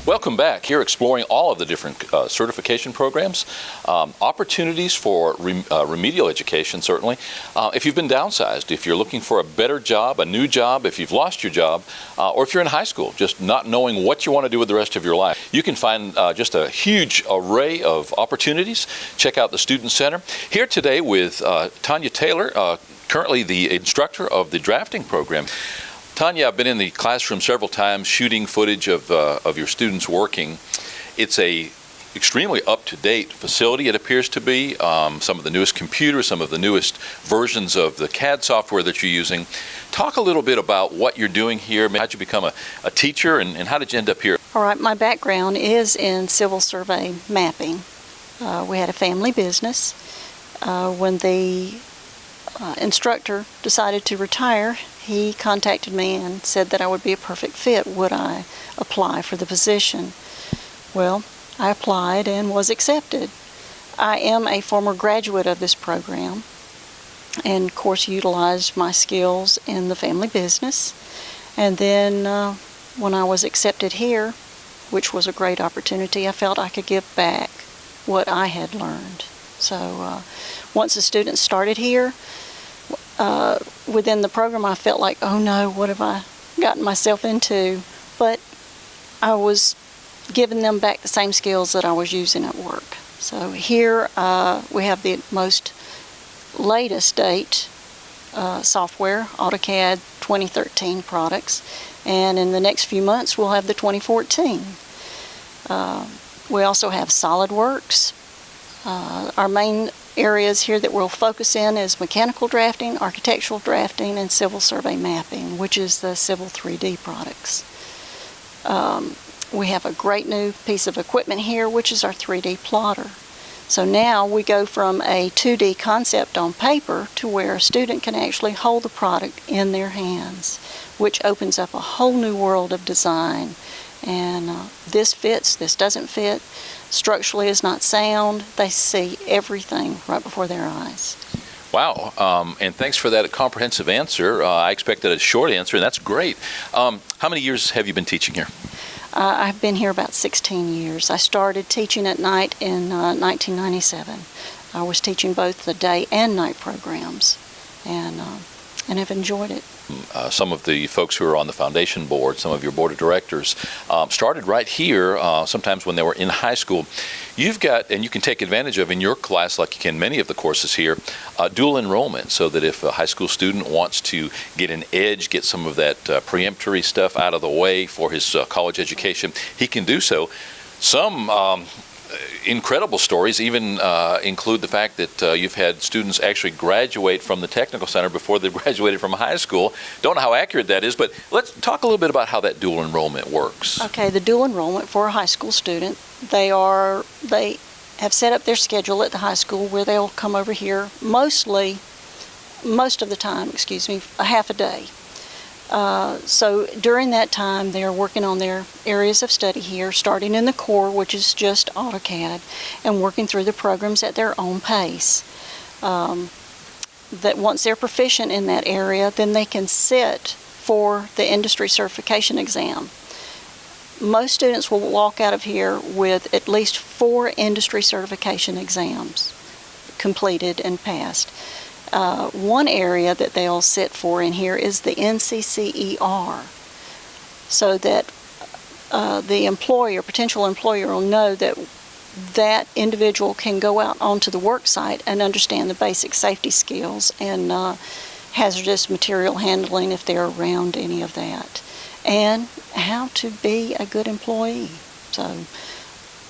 Welcome back. Here exploring all of the different certification programs, opportunities for remedial education, certainly. If you've been downsized, if you're looking for a better job, a new job, if you've lost your job, or if you're in high school, just not knowing what you want to do with the rest of your life, you can find just a huge array of opportunities. Check out the Student Center. Here today with Tanya Taylor, currently the instructor of the drafting program. Tanya, I've been in the classroom several times shooting footage of your students working. It's a extremely up-to-date facility, it appears to be. Some of the newest computers, some of the newest versions of the CAD software that you're using. Talk a little bit about what you're doing here. How'd you become a teacher, and how did you end up here? All right, my background is in civil survey mapping. We had a family business. When the instructor decided to retire, he contacted me and said that I would be a perfect fit. Would I apply for the position? Well, I applied and was accepted. I am a former graduate of this program and, of course, utilized my skills in the family business. And then when I was accepted here, which was a great opportunity, I felt I could give back what I had learned. So once the students started here, within the program, I felt like, oh no, what have I gotten myself into? But I was giving them back the same skills that I was using at work. So here we have the most latest date software, AutoCAD 2013 products, and in the next few months we'll have the 2014. We also have SolidWorks. Our main areas here that we'll focus in is mechanical drafting, architectural drafting, and civil survey mapping, which is the Civil 3D products. We have a great new piece of equipment here, which is our 3D plotter. So now we go from a 2D concept on paper to where a student can actually hold the product in their hands, which opens up a whole new world of design. And this fits, this doesn't fit, structurally is not sound. They see everything right before their eyes. Wow, and thanks for that comprehensive answer. I expected a short answer, and that's great. How many years have you been teaching here? I've been here about 16 years. I started teaching at night in 1997. I was teaching both the day and night programs, and have enjoyed it. Some of the folks who are on the foundation board, some of your board of directors, started right here, sometimes when they were in high school. You've got, and you can take advantage of in your class, like you can many of the courses here, dual enrollment, so that if a high school student wants to get an edge, get some of that preemptory stuff out of the way for his college education, he can do so. Some incredible stories even include the fact that you've had students actually graduate from the technical center before they graduated from high school. Don't know how accurate that is, but let's talk a little bit about how that dual enrollment works. Okay, the dual enrollment for a high school student, they have set up their schedule at the high school where they'll come over here most of the time, a half a day. So during that time, they're working on their areas of study here, starting in the core, which is just AutoCAD, and working through the programs at their own pace. That once they're proficient in that area, then they can sit for the industry certification exam. Most students will walk out of here with at least 4 industry certification exams completed and passed. One area that they'll sit for in here is the NCCER, so that the potential employer will know that that individual can go out onto the work site and understand the basic safety skills and hazardous material handling if they're around any of that, and how to be a good employee. So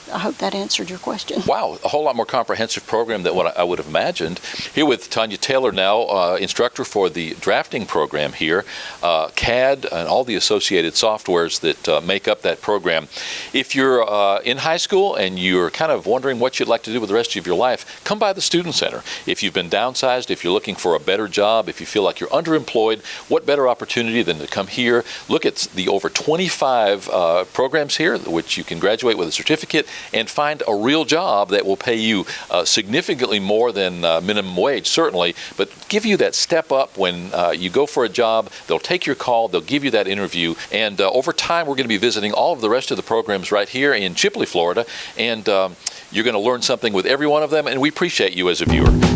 I hope that answered your question. Wow, a whole lot more comprehensive program than what I would have imagined. Here with Tanya Taylor now, instructor for the drafting program here, CAD and all the associated softwares that make up that program. If you're in high school and you're kind of wondering what you'd like to do with the rest of your life, come by the Student Center. If you've been downsized, if you're looking for a better job, if you feel like you're underemployed, what better opportunity than to come here, look at the over 25 programs here, which you can graduate with a certificate, and find a real job that will pay you significantly more than minimum wage, certainly, but give you that step up when you go for a job. They'll take your call, they'll give you that interview, and over time we're going to be visiting all of the rest of the programs right here in Chipley, Florida, and you're going to learn something with every one of them, and we appreciate you as a viewer.